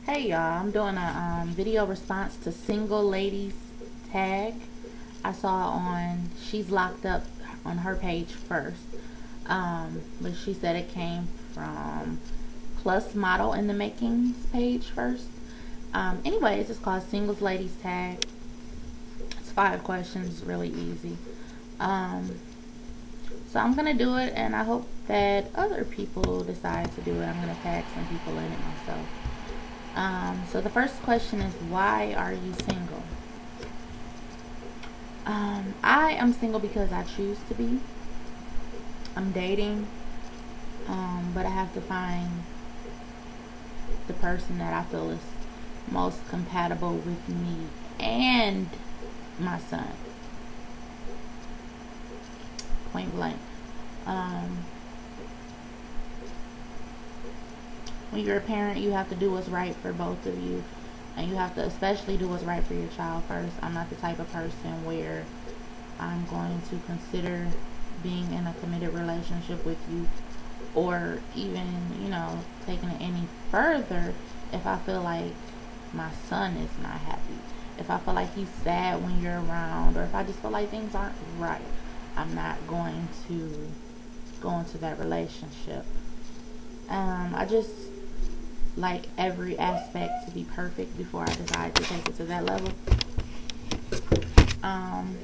Hey y'all, I'm doing a video response to Single Ladies tag. I saw on She's Locked Up on her page first. But she said it came from Plus Model in the Makings page first. Anyways, it's called Singles Ladies Tag. It's 5 questions, really easy. Um, so I'm gonna do it, and I hope that other people decide to do it. I'm gonna tag some people in it myself. So the first question is, why are you single? I am single because I choose to be. I'm dating, but I have to find the person that I feel is most compatible with me and my son. Point blank. Um, when you're a parent, you have to do what's right for both of you, and you have to especially do what's right for your child first. I'm not the type of person where I'm going to consider being in a committed relationship with you, or even, taking it any further if I feel like my son is not happy. If I feel like he's sad when you're around, or if I just feel like things aren't right, I'm not going to go into that relationship. I just like every aspect to be perfect before I decide to take it to that level. Um,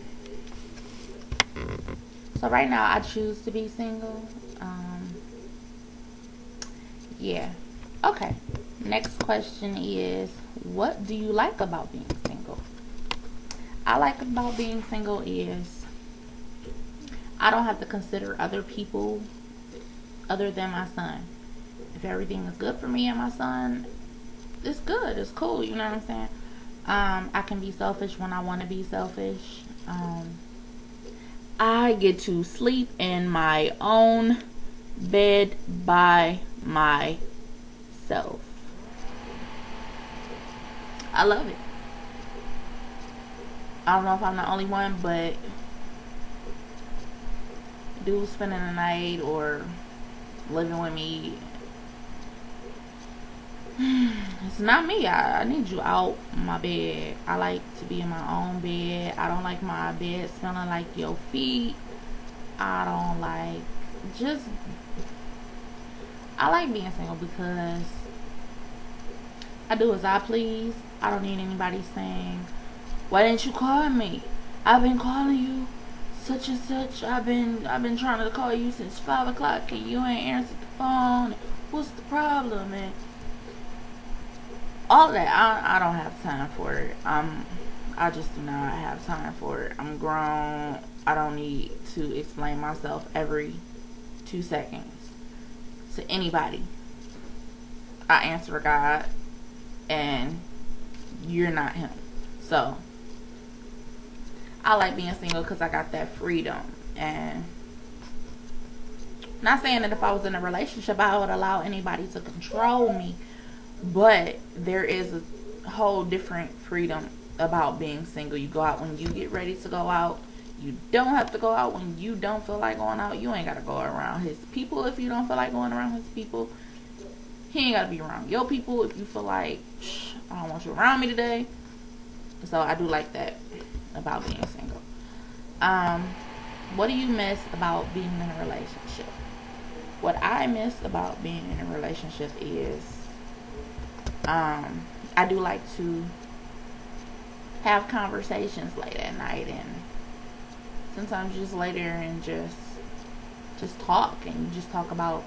so right now I choose to be single. Yeah. Okay. Next question is, what do you like about being single? I like about being single is I don't have to consider other people other than my son. If everything is good for me and my son, it's good. It's cool. You know what I'm saying? I can be selfish when I want to be selfish. I get to sleep in my own bed by myself. I love it. I don't know if I'm the only one, but dude spending the night or living with me, it's not me. I need you out my bed. I like to be in my own bed. I don't like my bed smelling like your feet. I don't like just I like being single because I do as I please. I don't need anybody saying, "Why didn't you call me? I've been calling you such and such. I've been trying to call you since 5 o'clock and you ain't answered the phone. What's the problem?" And all that. I don't have time for it. I just do not have time for it. I'm grown. I don't need to explain myself every 2 seconds to anybody. I answer God, and you're not him. So I like being single because I got that freedom. And not saying that if I was in a relationship I would allow anybody to control me, but there is a whole different freedom about being single. You go out when you get ready to go out. You don't have to go out when you don't feel like going out. You ain't got to go around his people if you don't feel like going around his people. He ain't got to be around your people if you feel like, I don't want you around me today. So I do like that about being single. What do you miss about being in a relationship? What I miss about being in a relationship is I do like to have conversations late at night, and sometimes just lay there and just talk, and you just talk about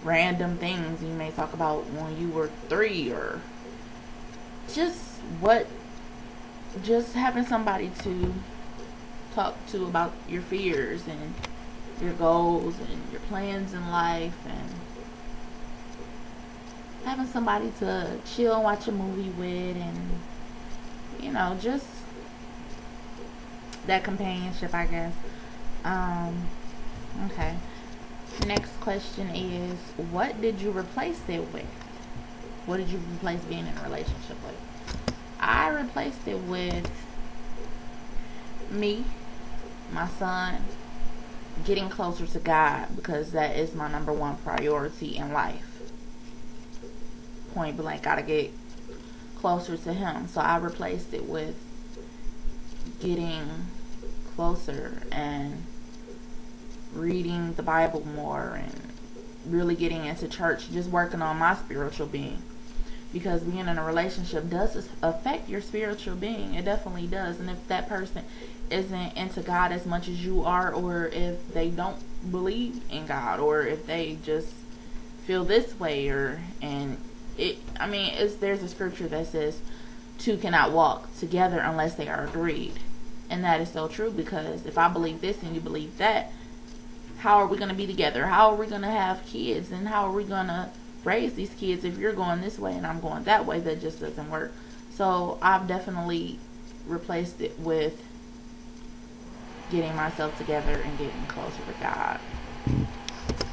random things. You may talk about when you were 3, or just what just having somebody to talk to about your fears and your goals and your plans in life, and having somebody to chill and watch a movie with, and just that companionship, I guess. Okay. Next question is, what did you replace it with? What did you replace being in a relationship with? I replaced it with me, my son, getting closer to God, because that is my number one priority in life. point blank gotta get closer to him. So I replaced it with getting closer and reading the Bible more and really getting into church, just working on my spiritual being. Because being in a relationship does affect your spiritual being. It definitely does. And if that person isn't into God as much as you are, or if they don't believe in God, or if they just feel this way, there's a scripture that says two cannot walk together unless they are agreed. And that is so true, because if I believe this and you believe that, how are we going to be together? How are we going to have kids? And how are we going to raise these kids if you're going this way and I'm going that way? That just doesn't work. So I've definitely replaced it with getting myself together and getting closer to God.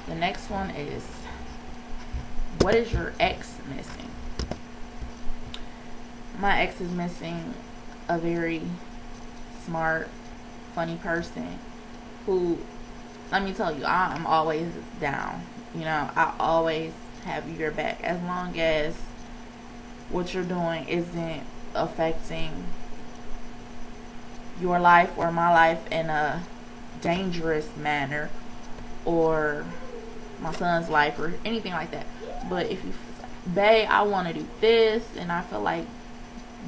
The next one is, what is your ex missing? My ex is missing a very smart, funny person who, let me tell you, I'm always down. I always have your back as long as what you're doing isn't affecting your life or my life in a dangerous manner, or my son's life or anything like that. But if you, babe, I want to do this and I feel like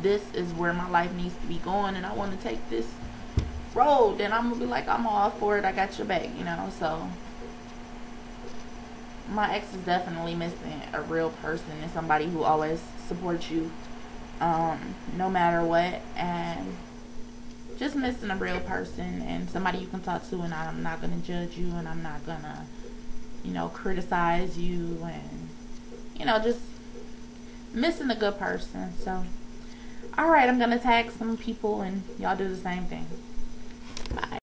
this is where my life needs to be going and I want to take this road, then I'm gonna be like, I'm all for it, I got your back, So my ex is definitely missing a real person and somebody who always supports you no matter what, and just missing a real person and somebody you can talk to, and I'm not gonna judge you and I'm not gonna criticize you, and just missing a good person. So alright, I'm gonna tag some people and y'all do the same thing. Bye.